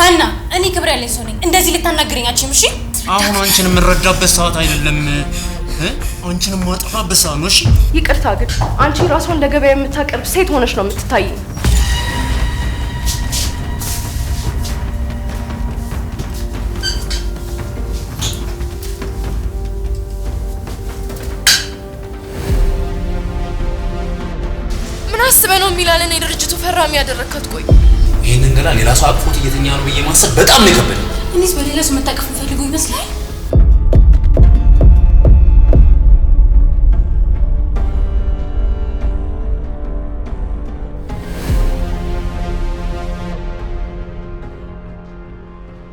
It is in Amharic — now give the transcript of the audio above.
ሃና እኔ ክብር ያለኝ ሰው ነኝ እንደዚህ ልታናግረኛችም እሺ አሁን አንቺን የምረዳበት ሰዓት አይደለም አንቺን ማጥፋበት ሰዓት ነው እሺ ይቅርታ ግን አንቺ ራስዎን ለገበያ የምታቀርብ ሴት ሆነሽ ነው የምትታይ ምን አስበህ ነው ሚላልን የድርጅቱ ፈራሚ ያደረካት ቆይ ይሄንን ገና ሌላ ሰው አቅፎት እየተኛ ነው በየማሰብ በጣም ነው የከበደኝ እኔስ በሌላ ሰው መታቀፍ ፈልጎ ይመስላል